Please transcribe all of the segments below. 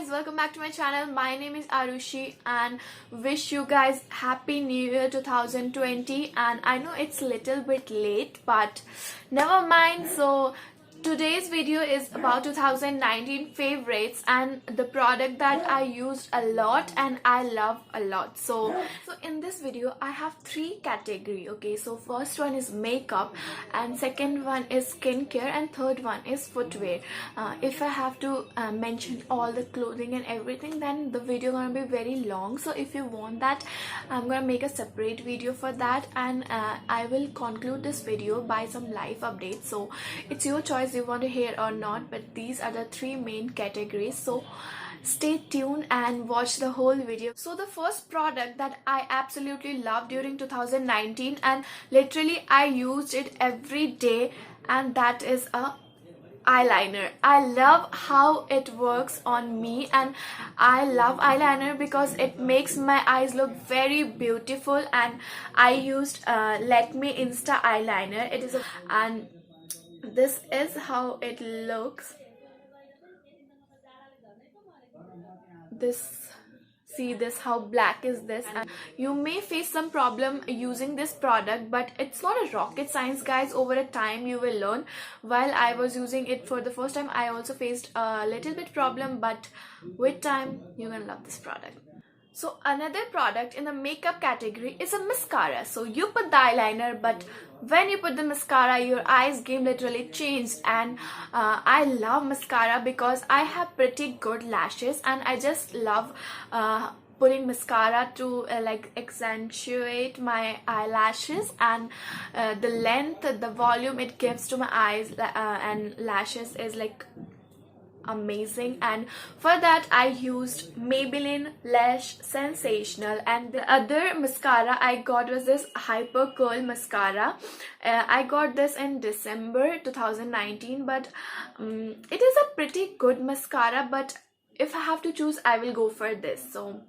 guys, welcome back to my channel. My name is Aarushi and wish you guys happy new year 2020. And I know it's a little bit late, but never mind. So today's video is about 2019 favorites and the product that I used a lot and I love a lot. So in this video I have three categories. Okay, so first one is makeup, and second one is skincare, and third one is footwear. If I have to mention all the clothing and everything, then the video gonna be very long. So if you want that, I'm gonna make a separate video for that, and I will conclude this video by some life updates. So it's your choice you want to hear or not, but these are the three main categories. So stay tuned and watch the whole video. So the first product that I absolutely loved during 2019, and literally I used it every day, and that is a eyeliner. I love how it works on me, and I love eyeliner because it makes my eyes look very beautiful. And I used Lakme Insta eyeliner. It is and this is how it looks. See this, how black is this, and you may face some problem using this product, but it's not a rocket science, guys. Over a time you will learn. While I was using it for the first time, I also faced a little bit problem, but with time you're gonna love this product. So another product in the makeup category is a mascara. So you put the eyeliner, but when you put the mascara, your eyes game literally changed. And I love mascara because I have pretty good lashes, and I just love putting mascara to like accentuate my eyelashes, and the length, the volume it gives to my eyes and lashes is like amazing. And for that I used Maybelline Lash Sensational, and the other mascara I got was this Hyper Curl mascara. I got this in December 2019, but it is a pretty good mascara, but if I have to choose, I will go for this. So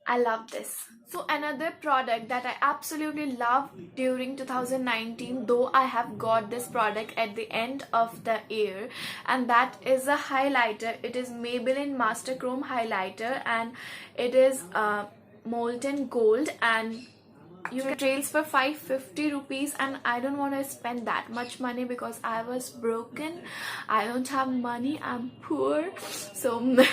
I love this. So another product that I absolutely loved during 2019, though I have got this product at the end of the year, and that is a highlighter. It is Maybelline Master Chrome highlighter, and it is molten gold, and you get trails for 550 rupees, and I don't want to spend that much money because I was broken. I don't have money, I'm poor. So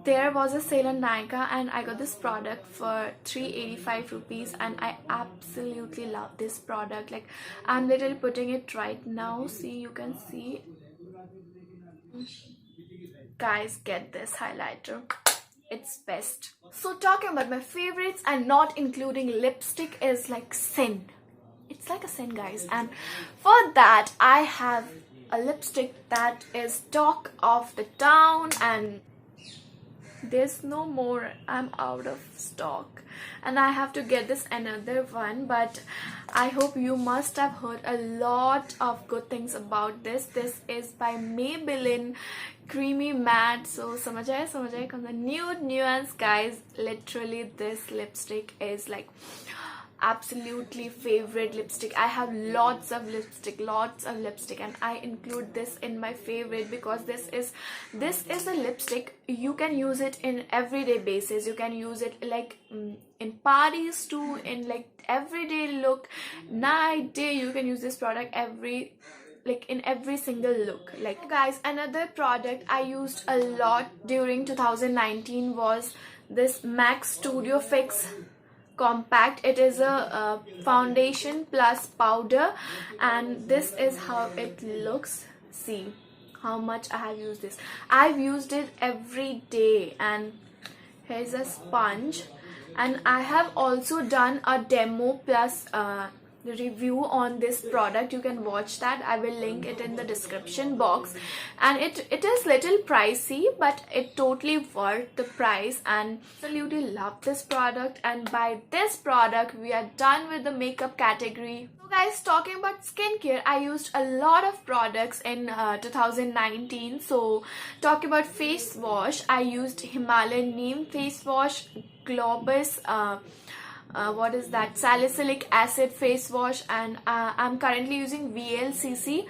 there was a sale on Nykaa, and I got this product for 385 rupees, and I absolutely love this product. Like, I'm literally putting it right now. See, you can see. Guys, get this highlighter. It's best. So talking about my favorites and not including lipstick is like sin. It's like a sin, guys. And for that I have a lipstick that is talk of the town, and there's no more. I'm out of stock, and I have to get this another one. But I hope you must have heard a lot of good things about this. This is by Maybelline Creamy Matte. So samajh aaye comes the Nude nuance, guys. Literally this lipstick is like absolutely favorite lipstick. I have lots of lipstick, and I include this in my favorite because this is a lipstick you can use it in everyday basis. You can use it like in parties too, in like everyday look, night, day. You can use this product in every single look. Like, guys, another product I used a lot during 2019 was this MAC Studio Fix Compact. It is a foundation plus powder, and this is how it looks. See how much I have used this. I've used it every day. And here's a sponge, and I have also done a demo plus review on this product. You can watch that. I will link it in the description box. And it is little pricey, but it totally worth the price, and absolutely love this product. And by this product we are done with the makeup category. So guys, talking about skincare, I used a lot of products in 2019. So talking about face wash, I used Himalayan Neem face wash, Globus what is that, salicylic acid face wash, and I'm currently using VLCC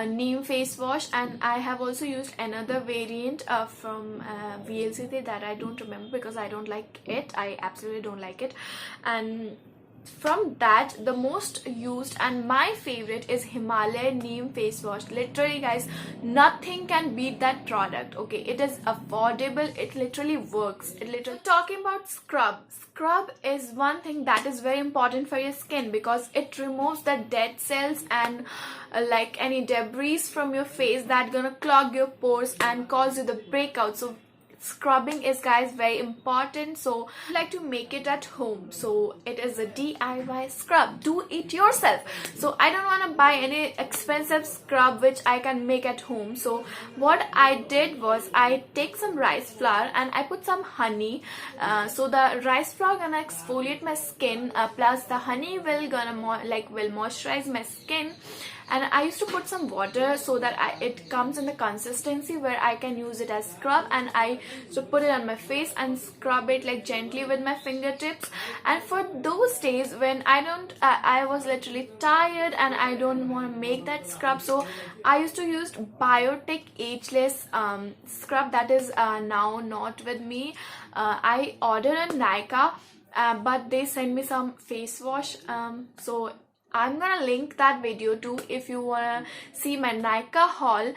neem face wash, and I have also used another variant from VLCC that I don't remember because I don't like it. I absolutely don't like it. And from that, the most used and my favorite is Himalayan neem face wash. Literally guys, nothing can beat that product. Okay, it is affordable, it literally works. Talking about scrub is one thing that is very important for your skin because it removes the dead cells and like any debris from your face that gonna clog your pores and cause you the breakout. So scrubbing is guys very important, so I like to make it at home. So it is a DIY scrub, do it yourself. So I don't want to buy any expensive scrub which I can make at home. So what I did was I take some rice flour and I put some honey, so the rice flour gonna exfoliate my skin, plus the honey will moisturize my skin. And I used to put some water so that it comes in the consistency where I can use it as scrub, and I used to put it on my face and scrub it like gently with my fingertips. And for those days when I was literally tired and I don't want to make that scrub, so I used to use Biotic ageless scrub that is now not with me. I ordered a Nykaa, but they sent me some face wash, so I'm gonna link that video too if you wanna see my Nykaa haul.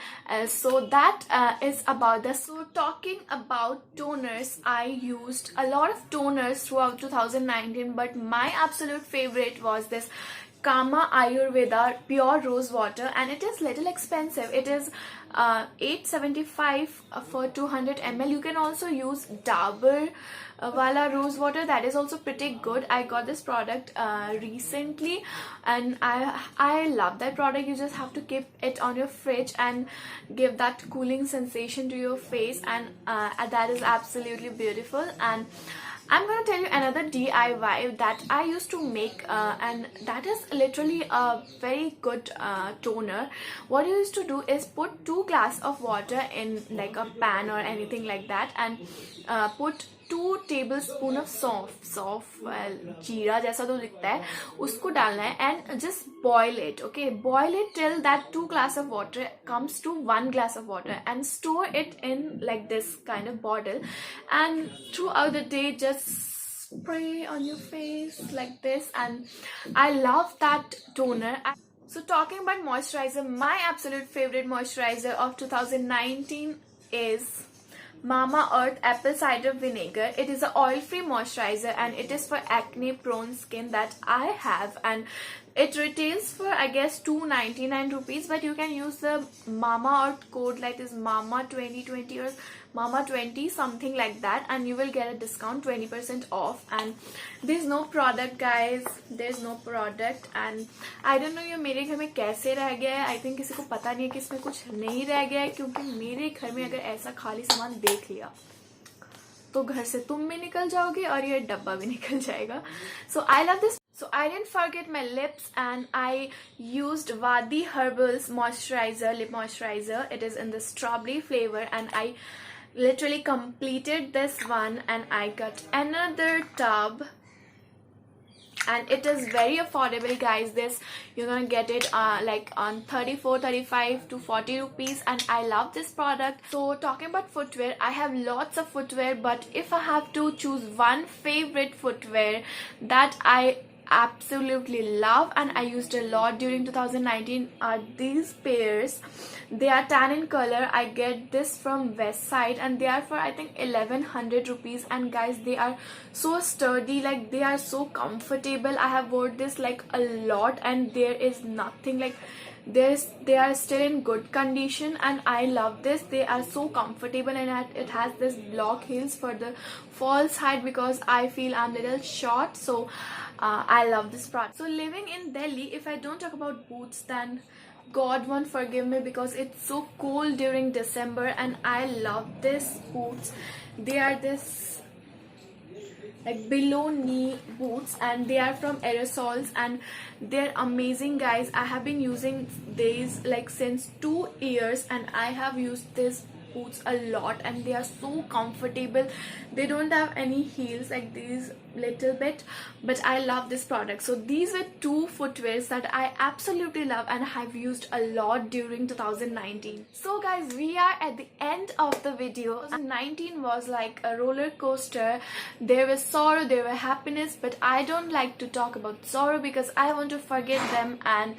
So that is about this. So talking about toners, I used a lot of toners throughout 2019, but my absolute favorite was this Kama Ayurveda pure rose water, and it is little expensive. It is $8.75 for 200 ml. You can also use Dabur wala rose water, that is also pretty good. I got this product recently and I love that product. You just have to keep it on your fridge and give that cooling sensation to your face, and that is absolutely beautiful. And I'm gonna tell you another DIY that I used to make, and that is literally a very good toner. What you used to do is put 2 glasses of water in like a pan or anything like that, and put 2 tablespoons of सौंफ जीरा जैसा तो दिखता है, उसको डालना है and just boil it. Okay, boil it till that 2 glass of water comes to 1 glass of water, and store it in like this kind of bottle, and throughout the day just spray on your face like this. And I love that toner. So talking about moisturizer, my absolute favorite moisturizer of 2019 is Mama Earth Apple Cider Vinegar. It is an oil-free moisturizer and it is for acne-prone skin that I have, and it retails for I guess 299 rupees, but you can use the Mama Earth code like this Mama 2020 or Mama 20 something like that, and you will get a discount 20% off. And there's no product guys, there's no product, and I don't know ये मेरे घर में कैसे रह गया है. I think किसी को पता नहीं है कि इसमें कुछ नहीं रह गया है, क्योंकि मेरे घर में अगर ऐसा खाली सामान देख लिया तो घर से तुम भी निकल जाओगे और ये डब्बा भी निकल जाएगा. So I love this. So I didn't forget my lips, and I used Wadi Herbals moisturizer, lip moisturizer. It is in the strawberry flavor, and I literally completed this one, and I got another tub, and it is very affordable guys. This you're gonna get it like on 34, 35 to 40 rupees, and I love this product. So talking about footwear, I have lots of footwear, but if I have to choose one favorite footwear that I absolutely love and I used a lot during 2019 are these pairs. They are tan in color. I get this from Westside, and they are for I think 1100 rupees, and guys they are so sturdy, like they are so comfortable. I have worn this like a lot, and there is nothing like they are still in good condition, and I love this. They are so comfortable, and it has this block heels for the false height because I feel I'm a little short. So I love this product. So living in Delhi, if I don't talk about boots, then God won't forgive me because it's so cold during December, and I love this boots. They are this like below knee boots, and they are from Aerosols, and they're amazing guys. I have been using these like since 2 years, and I have used this boots a lot, and they are so comfortable. They don't have any heels like these little bit, but I love this product. So these were two footwears that I absolutely love and have used a lot during 2019. So guys, we are at the end of the video. 2019 was like a roller coaster. There was sorrow, there were happiness, but I don't like to talk about sorrow because I want to forget them, and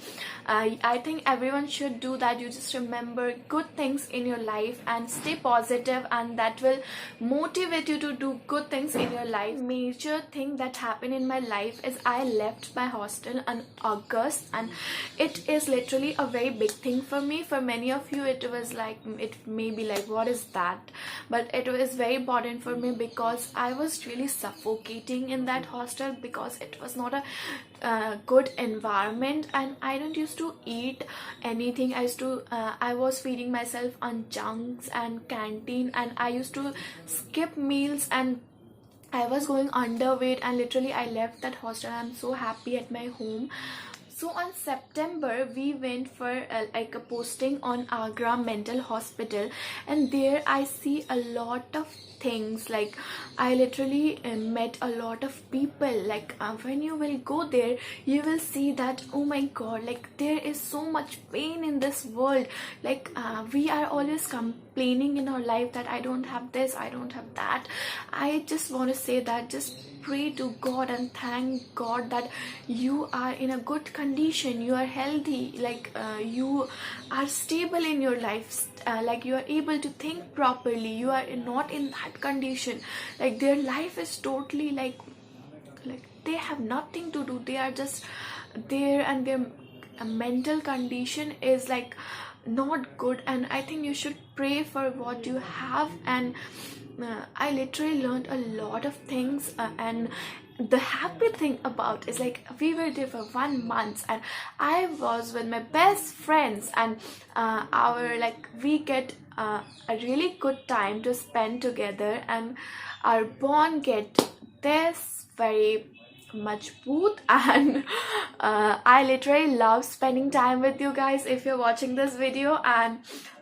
I think everyone should do that. You just remember good things in your life and stay positive, and that will motivate you to do good things in your life. Major thing that happened in my life is I left my hostel in August, and it is literally a very big thing for me. For many of you it was like, it may be like, what is that? But it was very important for me because I was really suffocating in that hostel because it was not a good environment, and I don't used to eat anything. I was feeding myself on junks and canteen, and I used to skip meals, and I was going underweight, and literally I left that hostel. I'm so happy at my home. So on September we went for like a posting on Agra Mental Hospital, and there I see a lot of things. Like I literally met a lot of people. Like when you will go there, you will see that, oh my god, like there is so much pain in this world. Like we are always complaining in our life that I don't have this, I don't have that. I just want to say that just pray to God and thank God that you are in a good condition, you are healthy, like you are stable in your life, like you are able to think properly. You are not in that condition. Like their life is totally like they have nothing to do. They are just there, and their mental condition is like not good. And I think you should pray for what you have. And I literally learned a lot of things, and the happy thing about is like we were there for 1 month, and I was with my best friends, and we get a really good time to spend together, and our bond get this very much booth. And I literally love spending time with you guys if you're watching this video, and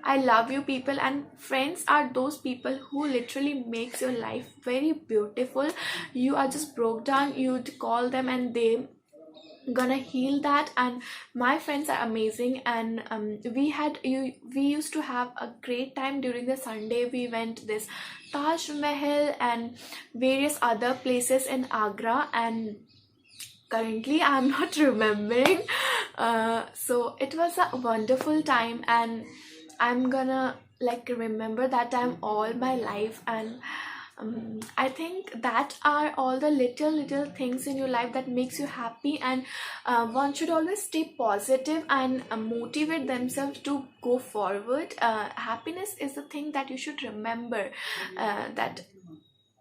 I love you people. And friends are those people who literally makes your life very beautiful. You are just broke down, you'd call them and they gonna heal that. And my friends are amazing, and we used to have a great time during the Sunday. We went this Taj Mahal and various other places in Agra, and currently I'm not remembering. So it was a wonderful time, and I'm gonna like remember that time all my life. And I think that are all the little things in your life that makes you happy. And one should always stay positive and motivate themselves to go forward. Happiness is the thing that you should remember, that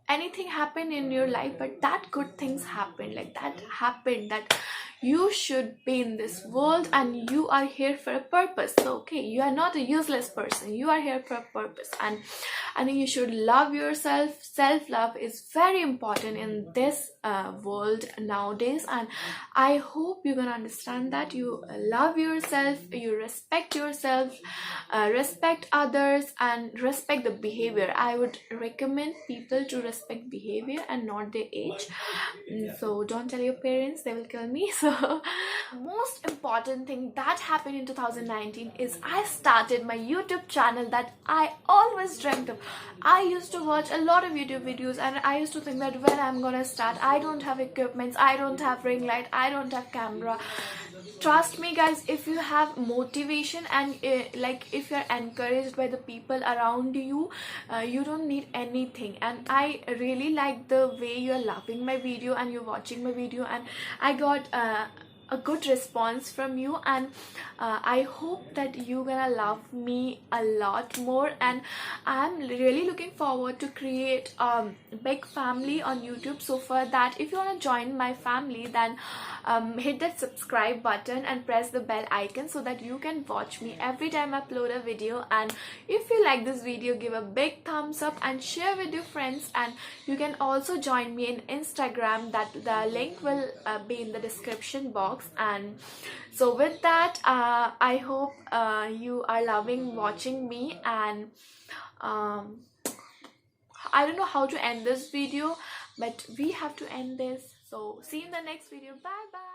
anything happen in your life, but that good things happen, like that happened, that you should be in this world and you are here for a purpose. So okay, you are not a useless person, you are here for a purpose. And I think you should love yourself. Self-love is very important in this world nowadays, and I hope you're gonna understand that. You love yourself, you respect yourself, respect others, and respect the behavior. I would recommend people to respect behavior and not their age. So don't tell your parents, they will kill me. So most important thing that happened in 2019 is I started my YouTube channel that I always dreamt of. I used to watch a lot of YouTube videos, and I used to think that when I'm gonna start, I don't have equipments, I don't have ring light, I don't have camera. Trust me guys, if you have motivation and like if you're encouraged by the people around you, you don't need anything. And I really like the way you're loving my video and you're watching my video, and I got a good response from you, and I hope that you're gonna love me a lot more. And I'm really looking forward to create a big family on YouTube. So for that, if you want to join my family, then hit that subscribe button and press the bell icon so that you can watch me every time I upload a video. And if you like this video, give a big thumbs up and share with your friends. And you can also join me in Instagram, that the link will be in the description box. box. And so with that, I hope you are loving watching me, and I don't know how to end this video, but we have to end this. So see you in the next video. Bye bye.